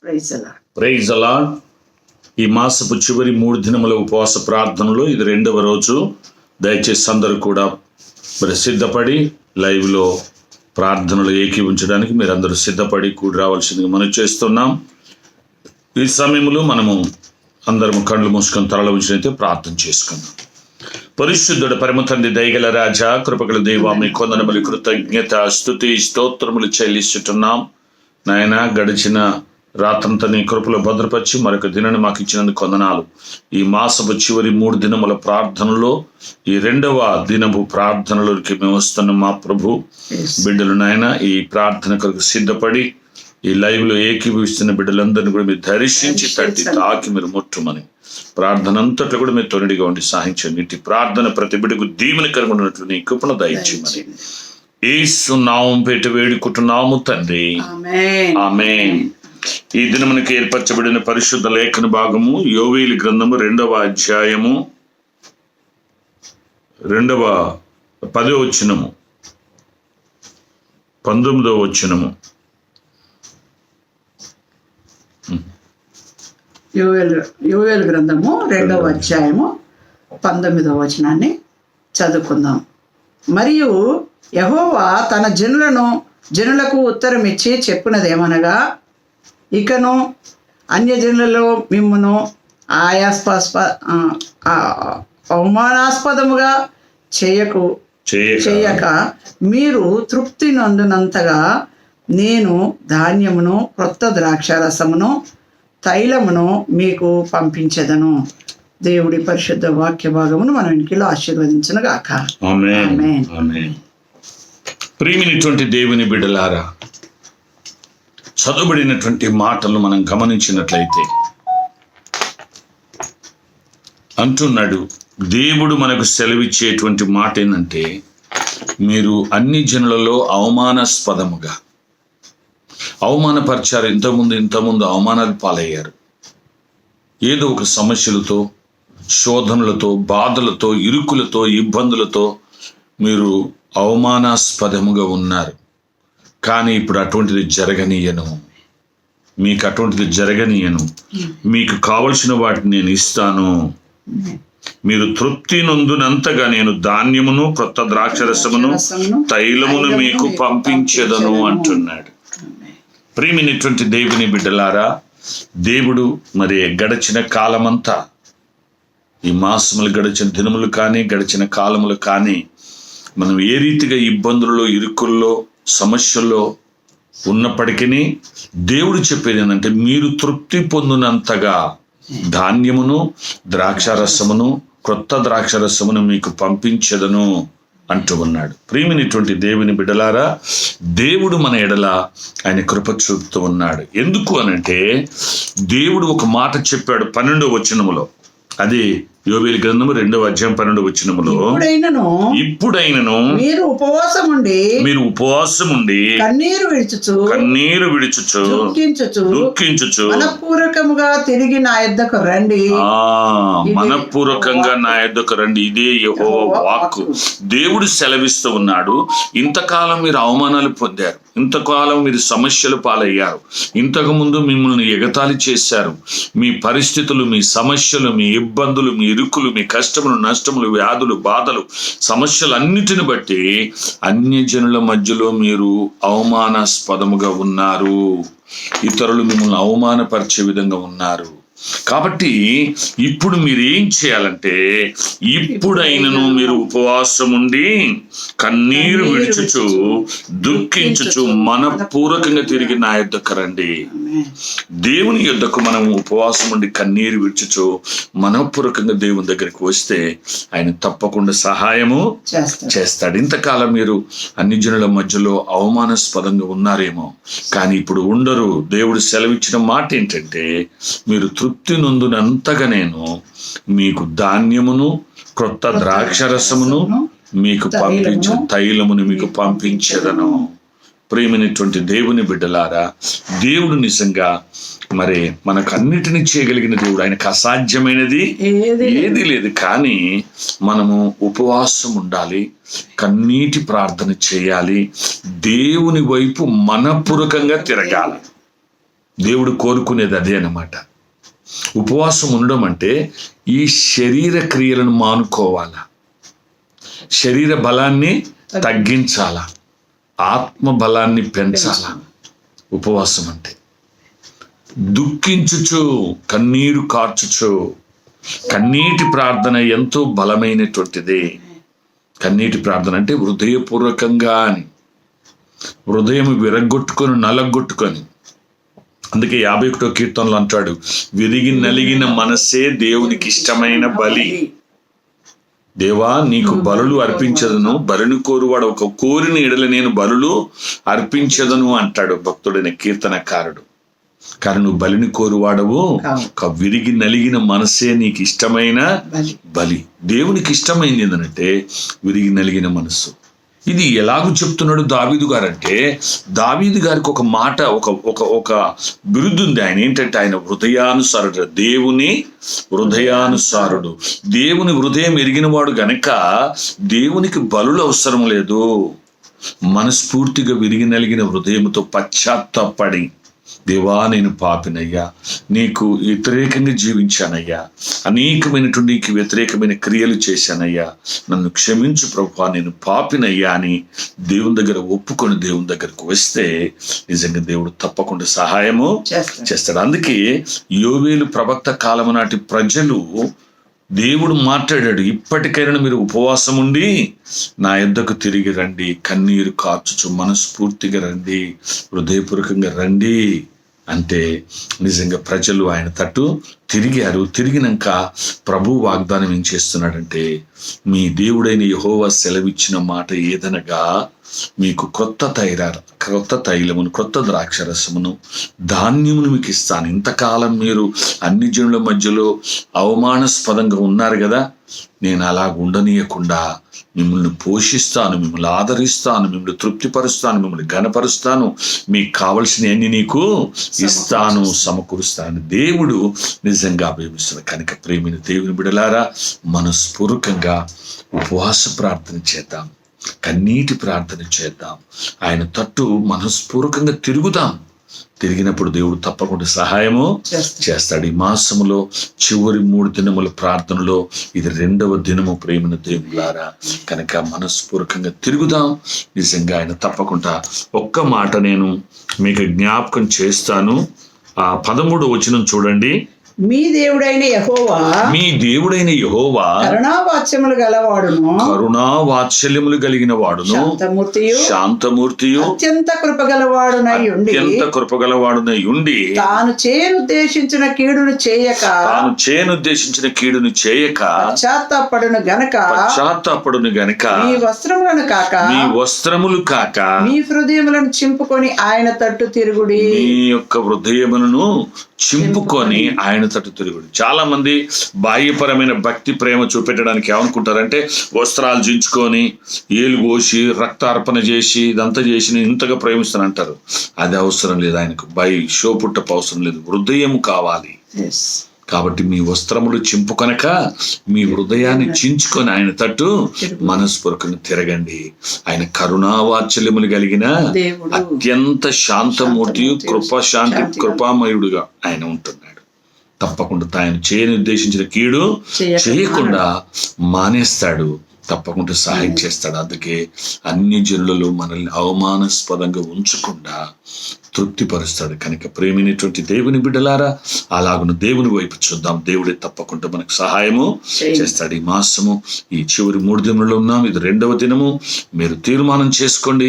Praise the lord. ఈ మాసపు చివరి 3 దినముల ఉపవాస ప్రార్థనలో ఇది 2వ రోజు. దయచేసి అందరూ కూడా మరి సిద్ధపడి లైవ్లో ప్రార్థనలు ఏకీవించడానికి మీరందరూ సిద్ధపడి కూడి రావాల్సిందిగా మనం చేస్తున్నాం. ఈ సమయంలో మనము అందరం కళ్ళు మూసుకొని తలలు ఉంచినైతే ప్రార్థన చేసుకుందాం. పరిశుద్ధుడు పరమ తండ్రి, దయగల రాజా, కృపగల దేవా, మీ కొందనబలి కృతజ్ఞత స్తుతి స్తోత్రములు చెల్లిస్తున్నాం. నాయన, గడిచిన రాత్రంతా నీ కృపలో భద్రపరిచి మరొక దినాన్ని మాకు ఇచ్చినందుకు కొందనాలు. ఈ మాసపు చివరి 3 దినముల ప్రార్థనలో ఈ 2వ దినపు ప్రార్థనలోకి మేము వస్తున్నాం. మా ప్రభు బిడ్డలు నాయన ఈ ప్రార్థన కొరకు సిద్ధపడి ఈ లైవ్లో ఏకీభవిస్తున్న బిడ్డలందరినీ కూడా మీరు దర్శించి తట్టి తాకి మీరు ముట్టుమని ప్రార్థన అంతట్లో కూడా మీరు తొనిడిగా ఉండి సహాయించండి. ఇటు ప్రార్థన ప్రతి బిడ్డకు దీవెనకరంగా ఉన్నట్లు నీ కృపను దయచేయమని యేసు నామం పేట వేడుకుంటున్నాము తండ్రి, ఆమేన్. ఈ దినమునకు ఏర్పరచబడిన పరిశుద్ధ లేఖన భాగము యోవేలు గ్రంథము 2వ అధ్యాయము 10వ వచనము 19వ వచనము. యోవేలు గ్రంథము 2వ అధ్యాయము 19వ వచనాన్ని చదువుకుందాం. మరియు యెహోవా తన జనులకు ఉత్తరం ఇచ్చి చెప్పినదేమనగా, ఇకను అన్యజనులలో మిమ్మును అవమానాస్పదముగా చేయక మీరు తృప్తి నందునంతగా నేను ధాన్యమును, క్రొత్త ద్రాక్షారసమును, తైలమును మీకు పంపించెదను. దేవుడి పరిశుద్ధ వాక్య భాగమును మనం ఇంటిలో ఆశీర్వదించును గాక. ఆమేన్. ప్రియమైనటువంటి దేవుని బిడ్డలారా, చదువుబడినటువంటి మాటలు మనం గమనించినట్లయితే అంటున్నాడు, దేవుడు మనకు సెలవిచ్చేటువంటి మాట ఏంటంటే, మీరు అన్ని జనులలో అవమానాస్పదముగా అవమానపరిచారు. ఇంతకుముందు అవమానాలు పాలయ్యారు. ఏదో ఒక సమస్యలతో, శోధనలతో, బాధలతో, ఇరుకులతో, ఇబ్బందులతో మీరు అవమానాస్పదముగా ఉన్నారు. కానీ ఇప్పుడు అటువంటిది జరగనీయను, మీకు అటువంటిది జరగనీయను. మీకు కావలసిన వాటిని నేను ఇస్తాను. మీరు తృప్తి నొందునంతగా నేను ధాన్యమును, క్రొత్త ద్రాక్షరసమును, తైలమును మీకు పంపించెదను అంటున్నాడు. ప్రియమైనటువంటి దేవుని బిడ్డలారా, దేవుడు మరి గడిచిన కాలమంతా, ఈ మాసములు గడిచిన దినములు కానీ గడిచిన కాలములు కానీ మనం ఏ రీతిగా ఇబ్బందుల్లో, ఇరుకుల్లో, సమస్యల్లో ఉన్నప్పటికీ దేవుడు చెప్పేది ఏంటంటే, మీరు తృప్తి పొందినంతగా ధాన్యమును, ద్రాక్షారసమును, క్రొత్త ద్రాక్షారసమును మీకు పంపించెదను అంటూ ఉన్నాడు. ప్రియమైనటువంటి దేవుని బిడ్డలారా, దేవుడు మన ఎడల ఆయన కృప చూపుతూ ఉన్నాడు. ఎందుకు అనంటే, దేవుడు ఒక మాట చెప్పాడు 12వ వచనములో. అది యోవేలు గ్రంథము 2వ అధ్యాయం 12వ వచనములో, ఇప్పుడైనను మీరు ఉపవాసం ఉండి కన్నీరు విడుచుచు దుఃఖించుచు మనపూర్వకముగా తిరిగి నా యొద్దకు రండి. మనపూర్వకంగా నా యొద్దకు రండి. ఇదే యెహోవా వాక్కు. దేవుడు సెలవిస్తూ ఉన్నాడు, ఇంతకాలం మీరు అవమానాలు పొందారు, ఇంతకాలం మీరు సమస్యలు పాలయ్యారు, ఇంతకు ముందు మిమ్మల్ని ఎగతాళి చేశారు. మీ పరిస్థితులు, మీ సమస్యలు, మీ ఇబ్బందులు, మీ ఇరుకులు, మీ కష్టములు, నష్టములు, వ్యాధులు, బాధలు, సమస్యలన్నిటిని బట్టి అన్యజనుల మధ్యలో మీరు అవమానాస్పదముగా ఉన్నారు. ఇతరులు మిమ్మల్ని అవమానపరిచే విధంగా ఉన్నారు. కాబట్టి ఇప్పుడు మీరు ఏం చేయాలంటే, ఇప్పుడైనను మీరు ఉపవాసం ఉండి కన్నీరు విడుచుచు దుఃఖించుచు మనపూర్వకంగా తిరిగి నా యొద్దకు రండి. దేవుని యొద్దకు మనం ఉపవాసం ఉండి కన్నీరు విడుచుచు మనపూర్వకంగా దేవుని దగ్గరికి వస్తే ఆయన తప్పకుండా సహాయము చేస్తాడు. ఇంతకాలం మీరు అన్ని జనుల మధ్యలో అవమానాస్పదంగా ఉన్నారేమో, కానీ ఇప్పుడు ఉండరు. దేవుడు సెలవిచ్చిన మాట ఏంటంటే, మీరు తృప్తి నొందునంతగా నేను మీకు ధాన్యమును, క్రొత్త ద్రాక్షరసమును మీకు పంపించు, తైలమును మీకు పంపించెదను. ప్రియమైనటువంటి దేవుని బిడ్డలారా, దేవుడు నిజంగా మరి మనకు అన్నిటినీ చేయగలిగిన దేవుడు. ఆయనకు అసాధ్యమైనది ఏది లేదు. కానీ మనము ఉపవాసం ఉండాలి, కన్నీటి ప్రార్థన చేయాలి, దేవుని వైపు మనపూర్వకంగా తిరగాలి. దేవుడు కోరుకునేది అదే అన్నమాట. ఉపవాసం ఉండడం అంటే ఈ శరీర క్రియలను మానుకోవాలా, శరీర బలాన్ని తగ్గించాలా, ఆత్మ బలాన్ని పెంచాలా. ఉపవాసం అంటే దుఃఖించుచు, కన్నీరు కార్చుచు. కన్నీటి ప్రార్థన ఎంతో బలమైనటువంటిది. కన్నీటి ప్రార్థన అంటే హృదయపూర్వకంగా అని, హృదయం విరగొట్టుకొని నలగొట్టుకొని. అందుకే 51వ కీర్తనలో అంటాడు, విరిగి నలిగిన మనస్సే దేవునికి ఇష్టమైన బలి. దేవా, నీకు బలులు అర్పించదను, బలిని కోరువాడు ఒక కోరిన ఎడల నేను బలులు అర్పించదను అంటాడు భక్తుడైన కీర్తనకారుడు. కానీ నువ్వు బలిని కోరువాడవు, విరిగి నలిగిన మనసే నీకు ఇష్టమైన బలి. దేవునికి ఇష్టమైంది ఏంటంటే విరిగి నలిగిన మనస్సు. ఇది ఎలాగూ చెప్తున్నాడు దావీదు గారు అంటే, దావీదు గారికి ఒక మాట, ఒక బిరుదు ఉంది. ఆయన ఏంటంటే ఆయన హృదయానుసారుడు, దేవుని హృదయానుసారుడు. దేవుని హృదయం ఎరిగినవాడు గనక దేవునికి బలులు అవసరం లేదు. మనస్ఫూర్తిగా విరిగి నలిగిన హృదయంతో పశ్చాత్తాపడి, దేవా నేను పాపినయ్యా, నీకు వ్యతిరేకంగా జీవించానయ్యా, అనేకమైనటువంటి నీకు వ్యతిరేకమైన క్రియలు చేశానయ్యా, నన్ను క్షమించు ప్రభువా, నేను పాపినయ్యా అని దేవుని దగ్గర ఒప్పుకొని దేవుని దగ్గరకు వస్తే నిజంగా దేవుడు తప్పకుండా సహాయము చేస్తాడు. అందుకే యోవేలు ప్రవక్త కాలము నాటి ప్రజలు దేవుడు మాట్లాడాడు, ఇప్పటికైనా మీరు ఉపవాసం ఉండి నా యొద్దకు తిరిగి రండి, కన్నీరు కార్చుచు మనస్ఫూర్తిగా రండి, హృదయపూర్వకంగా రండి అంటే నిజంగా ప్రజలు ఆయన తట్టు తిరిగారు. తిరిగినాక ప్రభు వాగ్దానం ఏం చేస్తున్నాడంటే, మీ దేవుడైన యెహోవా సెలవిచ్చిన మాట ఏదనగా, మీకు క్రొత్త తైలమును, క్రొత్త ద్రాక్షరసమును, ధాన్యమును మీకు ఇస్తాను. ఇంతకాలం మీరు అన్ని జనుల మధ్యలో అవమానాస్పదంగా ఉన్నారు కదా, నేను అలా ఉండనీయకుండా మిమ్మల్ని పోషిస్తాను, మిమ్మల్ని ఆదరిస్తాను, మిమ్మల్ని తృప్తిపరుస్తాను, మిమ్మల్ని ఘనపరుస్తాను, మీకు కావలసిన అన్ని నీకు ఇస్తాను, సమకూరుస్తాను. దేవుడు నిజంగా అభిమిస్తున్నాడు. కనుక ప్రేమిని దేవుని బిడలారా, మనస్పూర్వకంగా ఉపవాస ప్రార్థన చేద్దాం, కన్నీటి ప్రార్థన చేద్దాం, ఆయన తట్టు మనస్పూర్వకంగా తిరుగుదాం. తిరిగినప్పుడు దేవుడు తప్పకుండా సహాయము చేస్తాడు. ఈ మాసములో చివరి 3 దినముల ప్రార్థనలో ఇది 2వ దినము ప్రేమిన దేవులారా. కనుక మనస్పూర్వకంగా తిరుగుదాం. నిజంగా ఆయన తప్పకుండా ఒక్క మాట నేను మీకు జ్ఞాపకం చేస్తాను. ఆ 13వ వచనం చూడండి. మీ దేవుడైన యెహోవా, మీ దేవుడైన యెహోవా కరుణావాత్స్యములు గలవాడును, కరుణావాత్సల్యములు కలిగిన వాడును, శాంతమూర్తియు, అత్యంత కృపగలవాడునై ఉండి, తాను చేయనుద్దేశించిన కీడును చేయక పశ్చాత్తాపడును గనక మీ వస్త్రములు కాక మీ హృదయములను చింపుకొని ఆయన తట్టు తిరుగుడి. మీ యొక్క హృదయములను చింపుకొని ఆయన తట్టు తిరుగుడు. చాలా మంది బాహ్యపరమైన భక్తి ప్రేమ చూపెట్టడానికి ఏమనుకుంటారంటే, వస్త్రాలు జించుకొని ఏలు కోసి రక్తార్పణ చేసి ఇదంతా చేసి నేను ఇంతగా ప్రేమిస్తానంటారు. అది అవసరం లేదు. ఆయనకు షో పుట్టపు అవసరం లేదు, హృదయం కావాలి. కాబట్టి మీ వస్త్రములు చింపుకొనక మీ హృదయాన్ని చించుకొని ఆయన తట్టు మనస్పూర్వకంగా తిరగండి. ఆయన కరుణావాత్సల్యములు కలిగిన అత్యంత శాంతమూర్తియు, కృపామయుడుగా ఆయన ఉంటున్నాడు. తప్పకుండా ఆయన చేయని ఉద్దేశించిన కీడు చేయకుండా మానేస్తాడు, తప్పకుండా సహాయం చేస్తాడు. అందుకే అన్ని జనులలో మనల్ని అవమానాస్పదంగా ఉంచకుండా తృప్తిపరుస్తాడు. కనుక ప్రేమైనటువంటి దేవుని బిడ్డలారా, అలాగున్న దేవుని వైపు చూద్దాం. దేవుడే తప్పకుండా మనకు సహాయము చేస్తాడు. ఈ మాసము ఈ చివరి 3 దినములలో ఉన్నాం. ఇది 2వ దినము. మీరు తీర్మానం చేసుకోండి,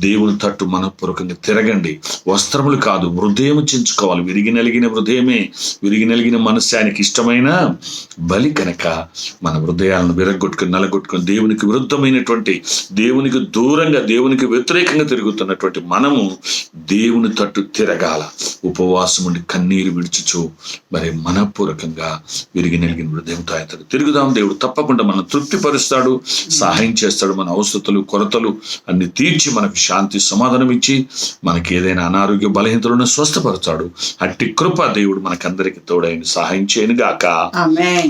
దేవుని తట్టు మనపూర్వకంగా తిరగండి. వస్త్రములు కాదు, హృదయం చించుకోవాలి. విరిగి నలిగిన హృదయమే, విరిగి నలిగిన మనస్సు ఆయనకి ఇష్టమైన బలి. కనుక మన హృదయాలను విరగొట్టుకుని నలగొట్టుకుని దేవునికి విరుద్ధమైనటువంటి, దేవునికి దూరంగా, దేవునికి వ్యతిరేకంగా తిరుగుతున్నటువంటి మనము దేవుని తట్టు తిరగాల. ఉపవాసం ఉండి కన్నీరు విడుచుచు మరి మనపూర్వకంగా విరిగి నలిగిన హృదయంతో ఆయన తిరుగుదాం. దేవుడు తప్పకుండా మనం తృప్తిపరుస్తాడు, సహాయం చేస్తాడు. మన అవసరతలు, కొరతలు అన్ని తీర్చి మనకు శాంతి సమాధానం ఇచ్చి మనకి ఏదైనా అనారోగ్య బలహీనతలను స్వస్థపరుస్తాడు. అట్టి కృప దేవుడు మనకందరికి తోడైన సహాయం చేయను గాక.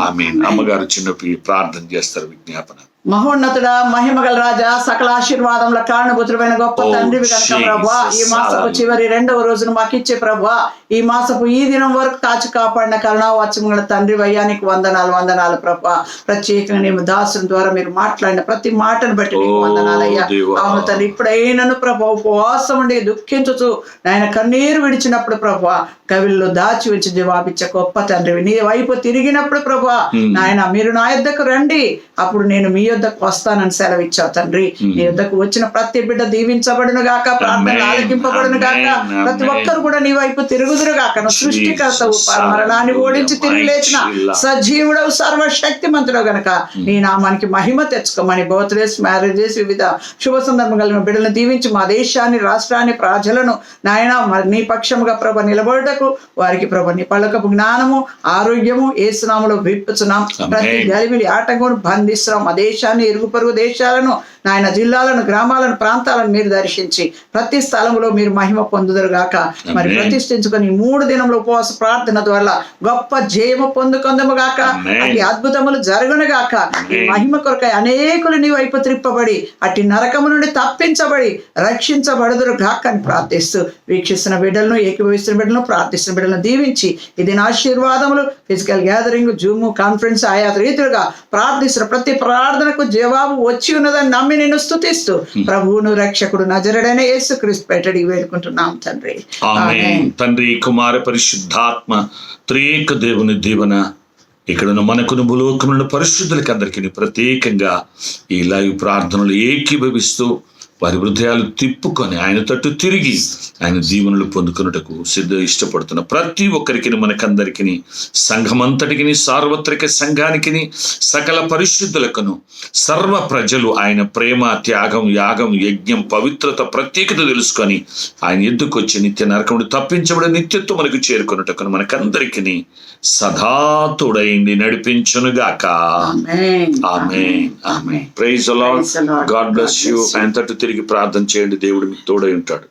ఆమేన్. అమ్మగారు చిన్నపి ప్రార్థన చేస్తారు. విజ్ఞాపన. మహోన్నతుడ, మహిమగల రాజా, సకల ఆశీర్వాదముల కారణభూతుడైన గొప్ప తండ్రివి కనుక ప్రభా, ఈ మాసపు చివరి 2వ రోజును మాకు ఇచ్చే ప్రభు ప్రభా ఈ మాసపు ఈ దినం వరకు కాచి కాపాడిన కరుణావాచ్యముల తండ్రి వయ్యానికి వందనాలు ప్రభా. ప్రత్యేకంగా నేను దాసుని ద్వారా మీరు మాట్లాడిన ప్రతి మాటను బట్టి నీకు వందనాలయ్యా. అవును తండ్రి, ఇప్పుడైనను ప్రభా ఉపవాసం ఉండి దుఃఖించుచు నాయన కన్నీరు విడిచినప్పుడు ప్రభా కవిల్లో దాచి ఉంచి జవాబిచ్చే గొప్ప తండ్రివి. నీ వైపు తిరిగినప్పుడు ప్రభా నాయన మీరు నా యొద్దకు రండి, అప్పుడు నేను మీ యొద్దకు వస్తానని సెలవిచ్చావు తండ్రి. నీ యొద్దకు వచ్చిన ప్రతి బిడ్డ దీవించబడును గాక, ప్రార్థన ఆలకింపబడును గాక, ప్రతి ఒక్కరు కూడా నీ వైపు తిరుగుదురు గాక. సృష్టికర్తవు, మరణాన్ని ఓడించి తిరిగి లేచిన సజీవుడవు, సర్వశక్తిమంతుడు గనక నీ నామానికి మహిమ తెచ్చుకోమని బర్త్డేస్, మ్యారేజెస్, వివిధ శుభ సందర్భం కలిగిన బిడ్డలను దీవించి మా దేశాన్ని, రాష్ట్రాన్ని, ప్రజలను నాయన నీ పక్షముగా ప్రభ నిలబడటకు వారికి ప్రభ నీ పలకపు జ్ఞానము, ఆరోగ్యము యేసునామములో విప్పుచున్నాం. ప్రతి గలిబిలి ఆటంకం బంధిస్తున్నాం. మా దేశాన్ని, ఇరుగు పొరుగు దేశాలను నాయన జిల్లాలను, గ్రామాలను, ప్రాంతాలను మీరు దర్శించి ప్రతి స్థలంలో మీరు మహిమ పొందుదురు గాక. మరి ప్రతిష్ఠించుకొని 3 దినముల ఉపవాస ప్రార్థన ద్వారా గొప్ప జయము పొందుకొందము గాక. అటు అద్భుతములు జరుగును గాక. ఈ మహిమ కొరకై అనేకులు నీ వైపు త్రిప్పబడి అటు నరకము నుండి తప్పించబడి రక్షించబడుదురు గాక అని ప్రార్థిస్తూ వీక్షిస్తున్న బిడ్డలను, ఏకీభవిస్తున్న బిడ్డలను, ప్రార్థిస్తున్న బిడ్డలను దీవించి ఇది నా ఆశీర్వాదములు. ఫిజికల్ గ్యాదరింగ్, జూమ్ కాన్ఫరెన్స్ ఆయా రీతులుగా ప్రార్థిస్తున్న ప్రతి ప్రార్థనకు జవాబు వచ్చి ఉన్నదని నమ్మి నిన్ను స్తుతిస్తూ ప్రభువును రక్షకుడు నజరుడైన యేసుక్రీస్తు పేటడి వేడుకుంటున్నాం తండ్రి. ఆమేన్. తండ్రి, కుమార, పరిశుద్ధాత్మ త్రియేక దేవుని దీవెన ఇక్కడున్న మనకును భూలోకములను పరిశుద్ధులకి అందరికీ ప్రత్యేకంగా ఈ లైవ్ ప్రార్థనలు ఏకీభవిస్తూ వారి హృదయాలు తిప్పుకొని ఆయన తట్టు తిరిగి ఆయన దీవెనలు పొందుకున్నటకు ఇష్టపడుతున్న ప్రతి ఒక్కరికి, మనకందరికి, సంఘమంతటికి, సార్వత్రిక సంఘానికి, సకల పరిశుద్ధులకును సర్వ ప్రజలు ఆయన ప్రేమ, త్యాగం, యాగం, యజ్ఞం, పవిత్రత, ప్రత్యేకత తెలుసుకొని ఆయన ఎద్దుకొచ్చి నిత్య నరకముడు తప్పించబడి నిత్యత్వం మనకు చేరుకున్నటకు మనకందరికి సదా తోడైండి నడిపించునుగాక. ఆమేన్. ఆమేన్. Praise the Lord. God bless you. ఆయన తట్టు తిరిగి ప్రార్థన చేయండి. దేవుడు మీకు తోడై ఉంటాడు.